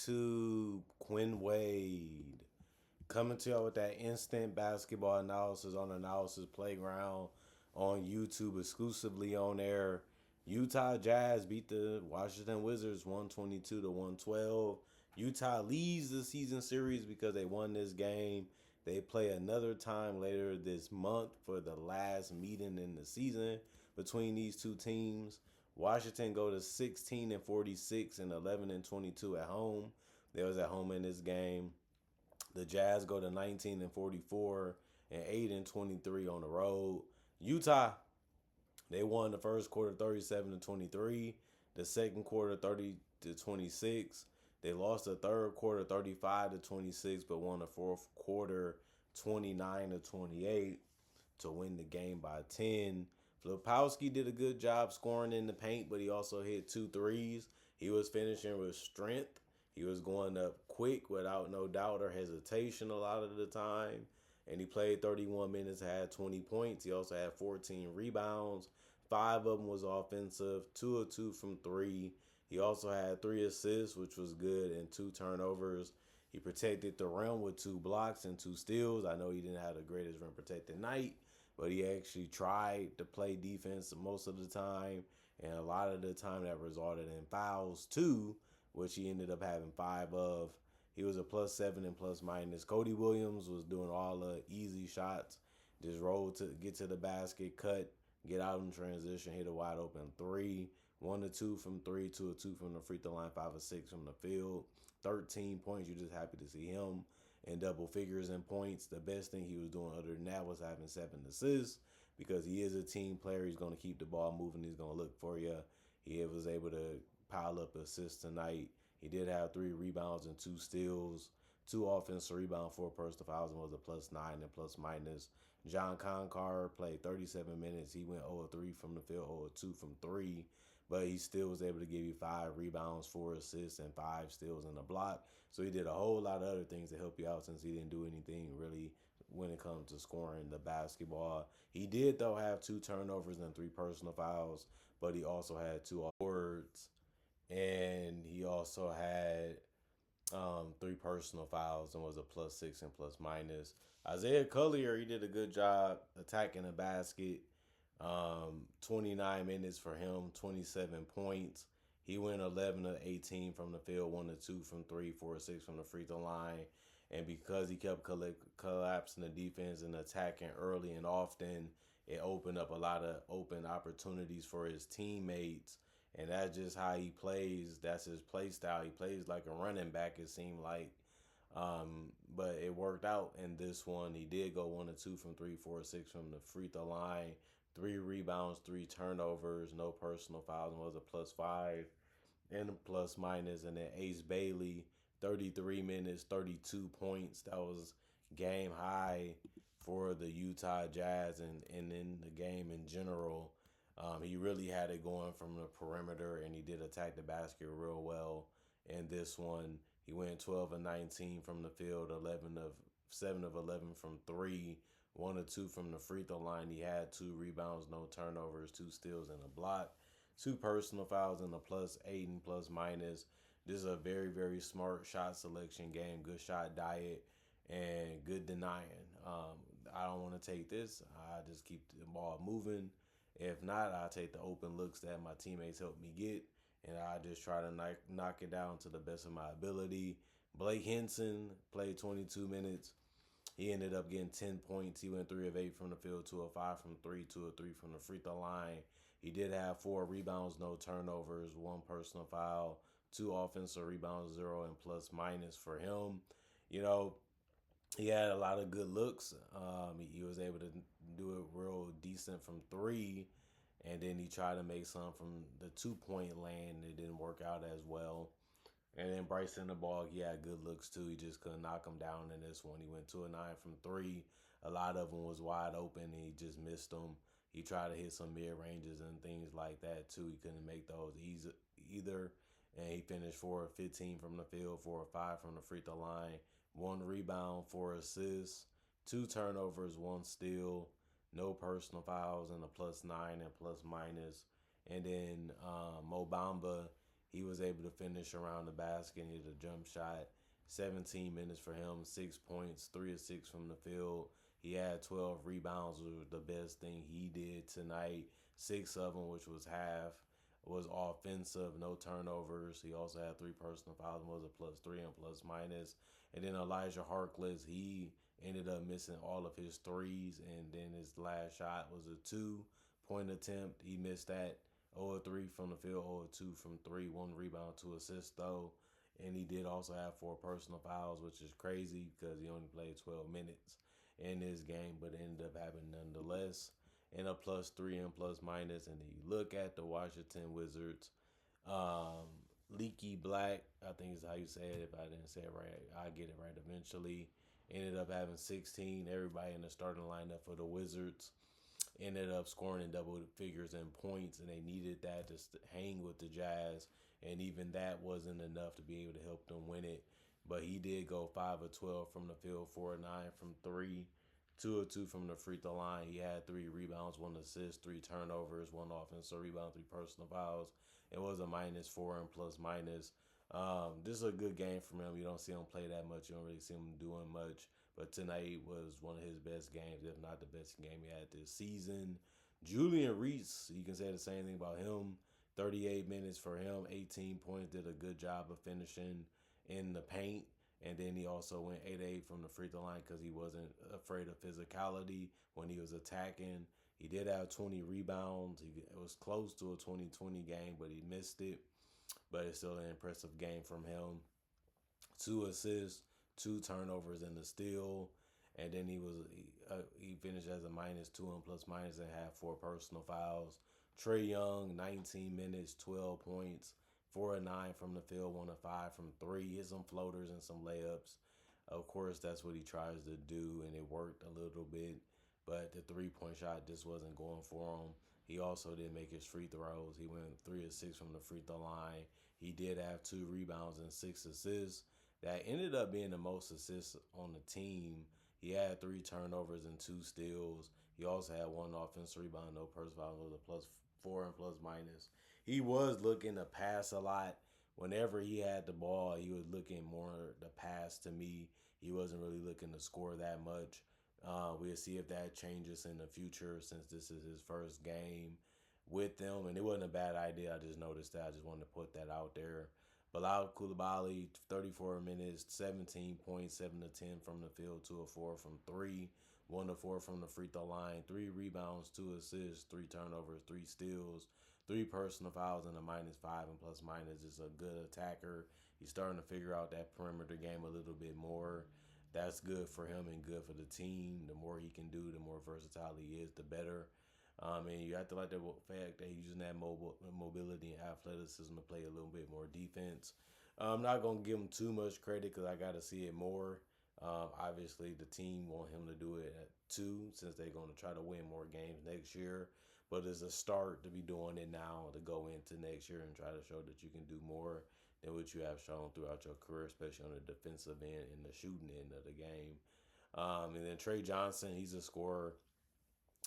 YouTube? Quinn Wade coming to y'all with that instant basketball analysis on Analysis Playground on YouTube, exclusively on air. Utah Jazz beat the Washington Wizards 122 to 112. Utah leads the season series because they won this game. They play another time later this month for the last meeting in the season between these two teams. Washington go to 16 and 46 and 11 and 22 at home. They was at home in this game. The Jazz go to 19 and 44 and 8 and 23 on the road. Utah, they won the first quarter 37 to 23, the second quarter 30 to 26. They lost the third quarter 35 to 26, but won the fourth quarter 29 to 28 to win the game by 10. Filipowski did a good job scoring in the paint, but he also hit two threes. He was finishing with strength. He was going up quick without no doubt or hesitation a lot of the time. And he played 31 minutes, had 20 points. He also had 14 rebounds. Five of them was offensive, two of two from three. He also had three assists, which was good, and two turnovers. He protected the rim with two blocks and two steals. I know he didn't have the greatest rim protected night, but he actually tried to play defense most of the time, and a lot of the time that resulted in fouls too, which he ended up having five of. He was a +7 and plus minus. Cody Williams was doing all the easy shots, just roll to get to the basket, cut, get out in transition, hit a wide open three. 1 or 2 from three, 2 or 2 from the free throw line, 5 or 6 from the field. 13 points. You're just happy to see him in double figures in points. The best thing he was doing other than that was having 7 assists because he is a team player. He's going to keep the ball moving. He's going to look for you. He was able to pile up assists tonight. He did have 3 rebounds and 2 steals, 2 offensive rebounds, 4 personal fouls, and was a +9 and plus minus. John Concar played 37 minutes. He went 0-3 from the field, 0-2 from 3, but he still was able to give you 5 rebounds, 4 assists, and 5 steals and a block. So he did a whole lot of other things to help you out since he didn't do anything really when it comes to scoring the basketball. He did, though, have 2 turnovers and 3 personal fouls, but he also had 2 awards, and he also had 3 personal fouls and was a +6 and plus minus. Isaiah Collier, he did a good job attacking the basket. 29 minutes for him, 27 points. He went 11 of 18 from the field, 1 or 2 from 3, 4 or 6 from the free throw line. And because he kept collapsing the defense and attacking early and often, it opened up a lot of open opportunities for his teammates. And that's just how he plays. That's his play style. He plays like a running back, it seemed like. But it worked out in this one. He did go 1 or 2 from 3, 4 or 6 from the free throw line. 3 rebounds, 3 turnovers, no personal fouls, and was a +5 and a plus minus. And then Ace Bailey, 33 minutes, 32 points. That was game high for the Utah Jazz and in the game in general. He really had it going from the perimeter, and he did attack the basket real well in this one. He went 12 of 19 from the field, 7 of 11 from 3, 1 or 2 from the free throw line. He had 2 rebounds, no turnovers, 2 steals, and a block. 2 personal fouls and a +8 and plus minus. This is a very, very smart shot selection game, good shot diet, and good denying. I don't want to take this. I just keep the ball moving. If not, I'll take the open looks that my teammates help me get, and I just try to knock it down to the best of my ability. Blake Henson played 22 minutes. He ended up getting 10 points. He went 3 of 8 from the field, 2 of 5 from 3, 2 of 3 from the free throw line. He did have 4 rebounds, no turnovers, 1 personal foul, 2 offensive rebounds, 0 and plus minus for him. You know, he had a lot of good looks. He was able to do it real decent from 3, and then he tried to make some from the 2-point land. It didn't work out as well. And then Bryson the ball, he had good looks too. He just couldn't knock him down in this one. He went 2 of 9 from 3. A lot of them was wide open, and he just missed them. He tried to hit some mid ranges and things like that too. He couldn't make those either. And he finished 4 of 15 from the field, 4 of 5 from the free throw line, 1 rebound, 4 assists, 2 turnovers, 1 steal, no personal fouls, and a +9 and plus minus. And then Mo Bamba, He was able to finish around the basket, hit a jump shot. 17 minutes for him, 6 points, 3 of 6 from the field. He had 12 rebounds, which was the best thing he did tonight. 6 of them, which was half, was offensive, no turnovers. He also had 3 personal fouls, was a plus three and plus minus. And then Elijah Harkless, he ended up missing all of his threes, and then his last shot was a 2 point attempt. He missed that. 0 of 3 from the field, 0 of 2 from three, 1 rebound, 2 assists though. And he did also have 4 personal fouls, which is crazy because he only played 12 minutes in this game, but it ended up having nonetheless. And a plus three and plus minus. And then you look at the Washington Wizards. Um, Leaky Black, I think is how you say it. If I didn't say it right, I'll get it right eventually. Ended up having 16. Everybody in the starting lineup for the Wizards ended up scoring in double figures in points, and they needed that to hang with the Jazz. And even that wasn't enough to be able to help them win it. But he did go 5 of 12 from the field, 4 of 9 from three, 2 of 2 from the free throw line. He had 3 rebounds, 1 assist, 3 turnovers, 1 offensive rebound, 3 personal fouls. It was a -4 and plus minus. This is a good game from him. You don't see him play that much. You don't really see him doing much. But tonight was one of his best games, if not the best game he had this season. Julian Reese, you can say the same thing about him. 38 minutes for him, 18 points, did a good job of finishing in the paint. And then he also went 8-8 from the free throw line because he wasn't afraid of physicality when he was attacking. He did have 20 rebounds. It was close to a 2020 game, but he missed it. But it's still an impressive game from him. 2 assists, 2 turnovers, and a steal. And then he finished as a -2 and plus minus and had 4 personal fouls. Trae Young, 19 minutes, 12 points, 4 of 9 from the field, 1 of 5 from three. Hit some floaters and some layups. Of course, that's what he tries to do, and it worked a little bit. But the 3 point shot just wasn't going for him. He also didn't make his free throws. He went 3 of 6 from the free throw line. He did have 2 rebounds and 6 assists. That ended up being the most assists on the team. He had 3 turnovers and 2 steals. He also had 1 offensive rebound, no personal foul, was a +4 and plus minus. He was looking to pass a lot. Whenever he had the ball, he was looking more to pass to me. He wasn't really looking to score that much. We'll see if that changes in the future since this is his first game with them. And it wasn't a bad idea. I just noticed that. I just wanted to put that out there. Bilal Coulibaly, 34 minutes, 17 points, 7 of 10 from the field, 2 of 4 from three, 1 of 4 from the free throw line, 3 rebounds, 2 assists, 3 turnovers, 3 steals, 3 personal fouls, and a -5 and plus minus. Is a good attacker. He's starting to figure out that perimeter game a little bit more. That's good for him and good for the team. The more he can do, the more versatile he is, the better. And you have to like the fact that he's using that mobility and athleticism to play a little bit more defense. I'm not going to give him too much credit because I got to see it more. Obviously, the team want him to do it at 2 since they're going to try to win more games next year. But it's a start to be doing it now to go into next year and try to show that you can do more than what you have shown throughout your career, especially on the defensive end and the shooting end of the game. And then Trey Johnson, he's a scorer.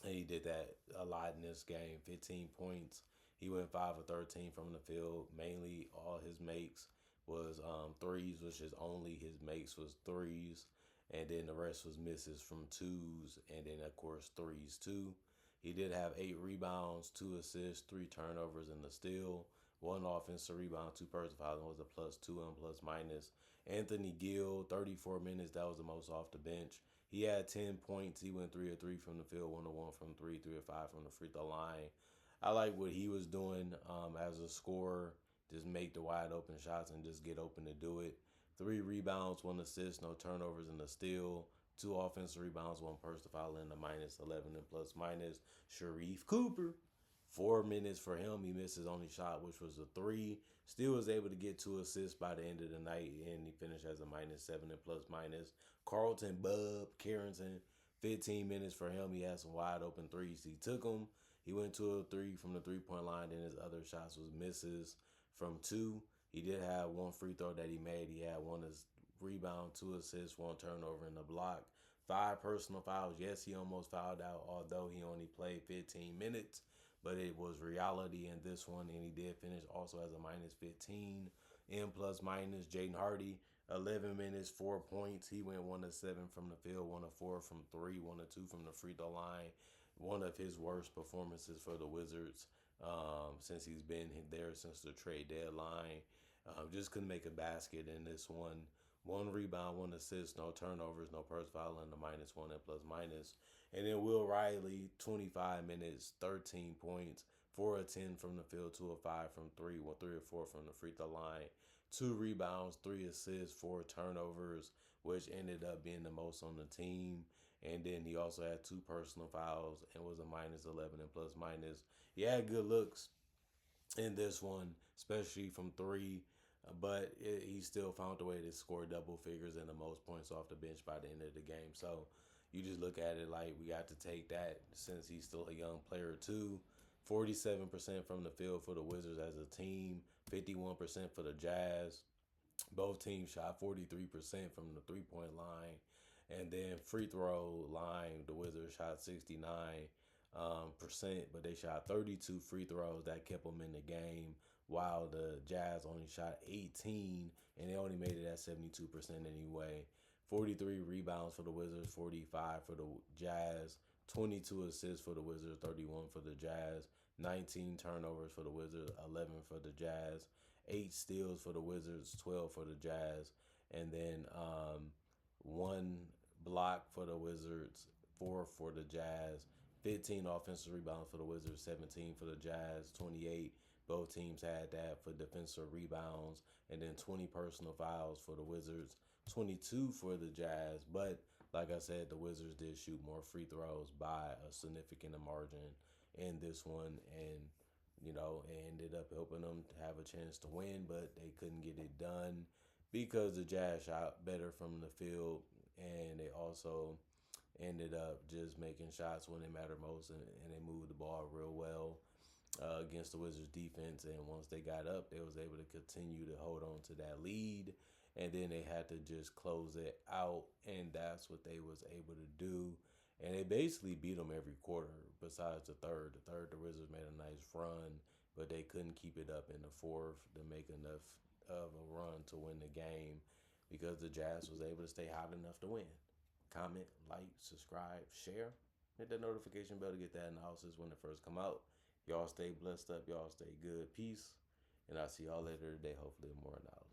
And he did that a lot in this game. 15 points. He went 5 of 13 from the field. Mainly all his makes was threes, which is only his makes was threes. And then the rest was misses from twos. And then, of course, threes too. He did have 8 rebounds, 2 assists, 3 turnovers, and a steal. 1 offensive rebound, 2 personal fouls, was a +2 and plus minus. Anthony Gill, 34 minutes. That was the most off the bench. He had 10 points. He went 3 of 3 from the field, 1 of 1 from three, 3 of 5 from the free throw line. I like what he was doing as a scorer. Just make the wide open shots and just get open to do it. 3 rebounds, 1 assist, no turnovers, and a steal. 2 offensive rebounds, 1 personal foul, and a -11 and plus minus. Sharif Cooper, 4 minutes for him. He missed his only shot, which was a three. Still was able to get 2 assists by the end of the night, and he finished as a -7 and plus minus. Carlton Bub Carrington, 15 minutes for him. He had some wide open threes. He took them. He went 2 of 3 from the 3 point line. Then his other shots was misses from two. He did have one free throw that he made. He had 1 rebound, 2 assists, 1 turnover, and a block. 5 personal fouls. Yes, he almost fouled out, although he only played 15 minutes. but it was reality in this one, and he did finish also as a minus 15 in plus minus. Jaden Hardy, 11 minutes, 4 points. He went 1 of 7 from the field, 1 of 4 from three, 1 of 2 from the free throw line. One of his worst performances for the Wizards since he's been there since the trade deadline. Just couldn't make a basket in this one. 1 rebound, 1 assist, no turnovers, no personal foul, and the -1 and plus minus. And then Will Riley, 25 minutes, 13 points, 4 of 10 from the field, 2 of 5 from three, 3 of 4 from the free throw line, 2 rebounds, 3 assists, 4 turnovers, which ended up being the most on the team. And then he also had 2 personal fouls and was a -11 and plus minus. He had good looks in this one, especially from three. But he still found a way to score double figures and the most points off the bench by the end of the game. So you just look at it like we got to take that since he's still a young player too. 47% from the field for the Wizards as a team, 51% for the Jazz. Both teams shot 43% from the 3 point line. And then free throw line, the Wizards shot 69%, but they shot 32 free throws that kept them in the game, while the Jazz only shot 18, and they only made it at 72% anyway. 43 rebounds for the Wizards, 45 for the Jazz, 22 assists for the Wizards, 31 for the Jazz, 19 turnovers for the Wizards, 11 for the Jazz, 8 steals for the Wizards, 12 for the Jazz, and then one block for the Wizards, 4 for the Jazz, 15 offensive rebounds for the Wizards, 17 for the Jazz, 28. Both teams had that for defensive rebounds, and then 20 personal fouls for the Wizards, 22 for the Jazz. But like I said, the Wizards did shoot more free throws by a significant margin in this one, and it ended up helping them to have a chance to win, but they couldn't get it done because the Jazz shot better from the field, and they also ended up just making shots when they mattered most, and they moved the ball real well against the Wizards defense. And once they got up, they was able to continue to hold on to that lead, and then they had to just close it out, and that's what they was able to do. And they basically beat them every quarter besides the third. The third, the Wizards made a nice run, but they couldn't keep it up in the fourth to make enough of a run to win the game because the Jazz was able to stay hot enough to win. Comment, like, subscribe, share. Hit that notification bell to get that analysis when it first come out. Y'all stay blessed up. Y'all stay good. Peace. And I'll see y'all later today, hopefully more analysis.